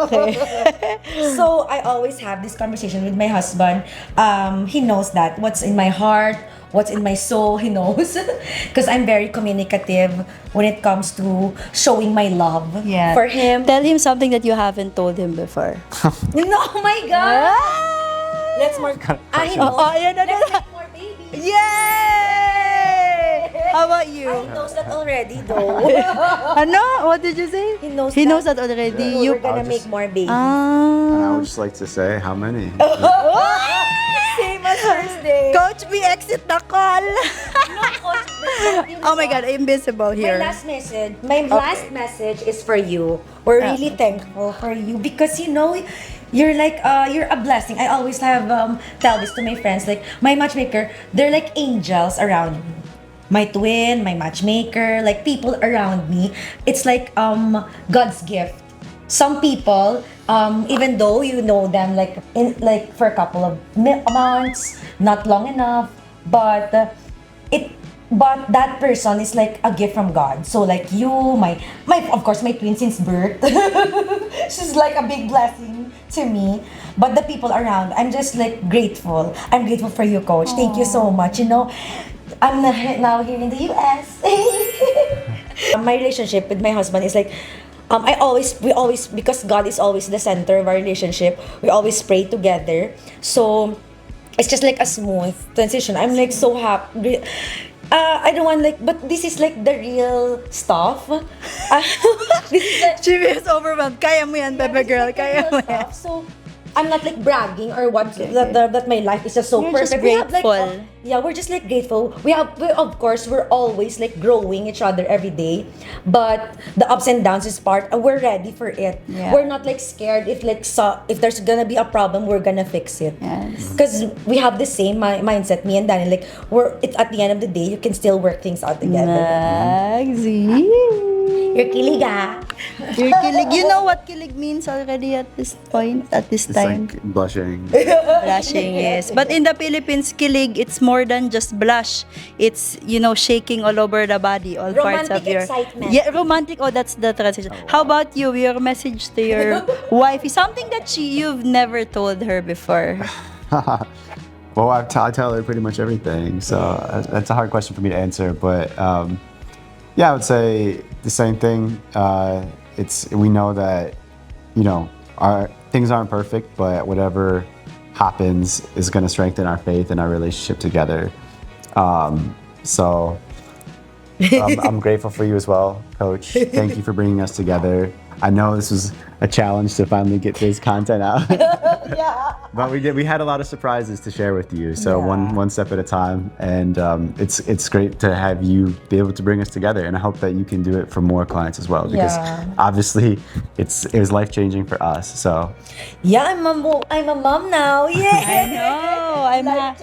Okay. So I always have this conversation with my husband. He knows that what's in my heart, what's in my soul, he knows. Because I'm very communicative when it comes to showing my love for him. Tell him something that you haven't told him before. No, oh my God! Let's more. He knows. Let's make more babies. Yay! How about you? He knows that already, though. Ano? What did you say? He knows that already. We're gonna make more babies. And I would just like to say, how many? Same as first day. Coach, we exit the call. Oh my God, invisible here. My last message is for you. We're really thankful for you because you know, you're like you're a blessing. I always have tell this to my friends, like my matchmaker, they're like angels around me. My twin, my matchmaker, like people around me. It's like God's gift. Some people, even though you know them like for a couple of months, not long enough, but that person is like a gift from God. So like you, my of course my twin since birth, she's like a big blessing to me. But the people around, I'm just like grateful. I'm grateful for you, Coach. Thank you so much. You know, I'm now here in the US. My relationship with my husband is like, we always, because God is always the center of our relationship, we always pray together. So it's just like a smooth transition. I'm like so happy. I don't want like, but this is like the real stuff. This is like, She is overwhelmed. Kaya mo yan, baby girl. Kaya mo yan. so I'm not like bragging or what that my life is just so You're perfect. just We have, like, grateful. we're just like grateful. We of course we're always like growing each other every day, but the ups and downs is part. We're ready for it. Yeah. We're not like scared if there's gonna be a problem, we're gonna fix it. Yes. Because we have the same mindset, me and Danny. Like it's at the end of the day, you can still work things out together. Magzi. You're kilig ah. You're kilig. You know what kilig means already at this point, at this It's time? like blushing. Blushing, yes. But in the Philippines, kilig, it's more than just blush. It's, shaking all over the body, all parts of Romantic your... excitement. Yeah, romantic. Oh, that's the transition. How about you? Your message to your wife is something that you've never told her before. Well, I tell her pretty much everything, so that's a hard question for me to answer. But yeah, I would say the same thing. We know that, you know, our things aren't perfect, but whatever happens is going to strengthen our faith and our relationship together. So I'm grateful for you as well, Coach. Thank you for bringing us together. I know this was a challenge to finally get this content out. Yeah. But we had a lot of surprises to share with you. So one step at a time, and it's great to have you be able to bring us together. And I hope that you can do it for more clients as well, because obviously it was life changing for us. So Yeah, I'm a mom now. Yeah. I know.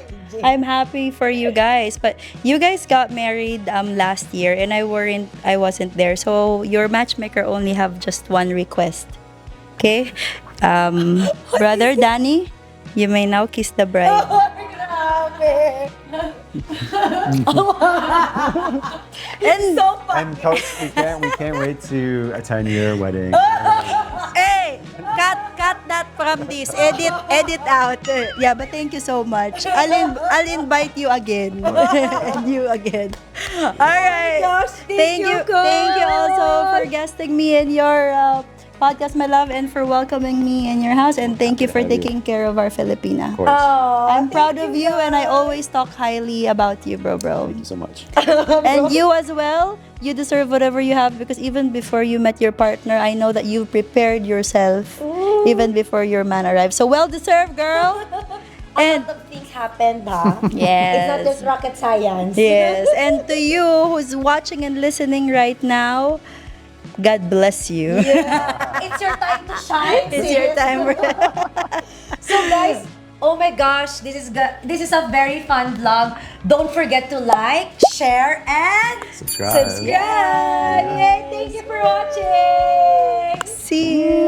I'm happy for you guys. But you guys got married last year, and I wasn't there. So your matchmaker only have just one request. Okay? Brother Danny, you may now kiss the bride. Grabe. And So fun. and Coach, we can't wait to attend your wedding. hey, cut that from this. Edit out. Yeah, but thank you so much. I'll invite you again. And you again. All right. gosh, thank you, Thank you also for Coach. guesting me in your podcast, my love, and for welcoming me in your house. And thank you for taking care of our Filipina. Of course. Oh, I'm proud thank of you, and I always talk highly about you, bro. Thank you so much. And you as well, you deserve whatever you have, because even before you met your partner, I know that you prepared yourself even before your man arrived. So well deserved, girl. A lot of things happened, ha? Yes. It's not just rocket science. Yes, and to you who's watching and listening right now, God bless you. Yeah. It's your time to shine. It's your sis. time. So guys, oh my gosh, this is a very fun vlog. Don't forget to like, share, and Subscribe. Yay! Thank you for watching. See you.